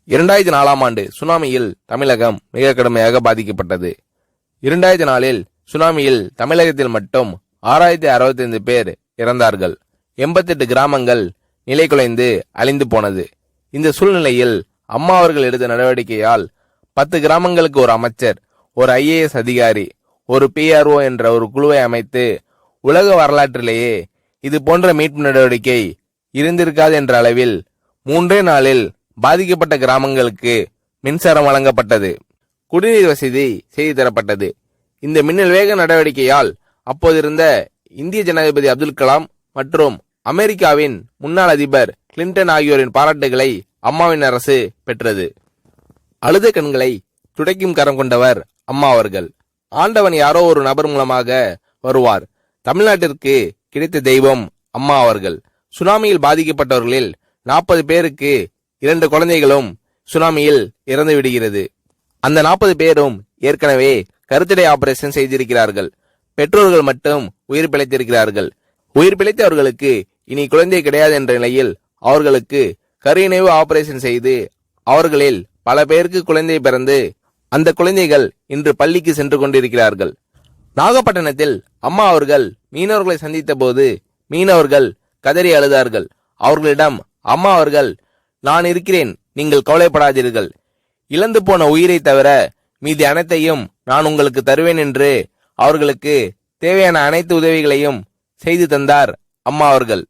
2004ஆம் ஆண்டு சுனாமியில் தமிழகம் மிக கடுமையாக பாதிக்கப்பட்டது. 2004இல் சுனாமியில் தமிழகத்தில் மட்டும் 6065 பேர் இறந்தார்கள். 88 கிராமங்கள் நிலைகுலைந்து அழிந்து போனது. இந்த சூழ்நிலையில் அம்மா அவர்கள் எடுத்த நடவடிக்கையால் 10 கிராமங்களுக்கு ஒரு அமைச்சர், ஒரு IAS அதிகாரி, ஒரு PRO என்ற ஒரு குழுவை அமைத்து உலக வரலாற்றிலேயே இது போன்ற மீட்பு நடவடிக்கை இருந்திருக்காது என்ற அளவில் 3 நாளில் பாதிக்கப்பட்ட கிராமங்களுக்கு மின்சாரம் வழங்கப்பட்டது. குடிநீர் வசதி செய்து தரப்பட்டது. இந்த மின்னல் வேக நடவடிக்கையால் அப்போதிருந்த இந்திய ஜனாதிபதி அப்துல் கலாம் மற்றும் அமெரிக்காவின் முன்னாள் அதிபர் கிளின்டன் ஆகியோரின் பாராட்டுகளை அம்மாவின் அரசு பெற்றது. அழுத கண்களை துடைக்கும் கரம் கொண்டவர் அம்மா அவர்கள். ஆண்டவன் யாரோ ஒரு நபர் மூலமாக வருவார். தமிழ்நாட்டிற்கு கிடைத்த தெய்வம் அம்மா அவர்கள். சுனாமியில் பாதிக்கப்பட்டவர்களில் 40 பேருக்கு 2 குழந்தைகளும் சுனாமியில் இறந்து விடுகிறது. அந்த 40 பேரும் ஏற்கனவே கருத்தடை ஆபரேஷன் செய்திருக்கிறார்கள். பெற்றோர்கள் மட்டும் உயிர் பிழைத்திருக்கிறார்கள். உயிர் பிழைத்தவர்களுக்கு இனி குழந்தை கிடையாது என்ற நிலையில் அவர்களுக்கு கருணைவு ஆபரேஷன் செய்து அவர்களில் பல பேருக்கு குழந்தை பிறந்து அந்த குழந்தைகள் இன்று பள்ளிக்கு சென்று கொண்டிருக்கிறார்கள். நாகப்பட்டினத்தில் அம்மா அவர்கள் மீனவர்களை சந்தித்த போது மீனவர்கள் கதறி அழுதார்கள். அவர்களிடம் அம்மா அவர்கள், நான் இருக்கிறேன், நீங்கள் கவலைப்படாதீர்கள், இழந்து போன உயிரை தவிர மீதி அனைத்தையும் நான் உங்களுக்கு தருவேன் என்று அவர்களுக்கு தேவையான அனைத்து உதவிகளையும் செய்து தந்தார் அம்மா அவர்கள்.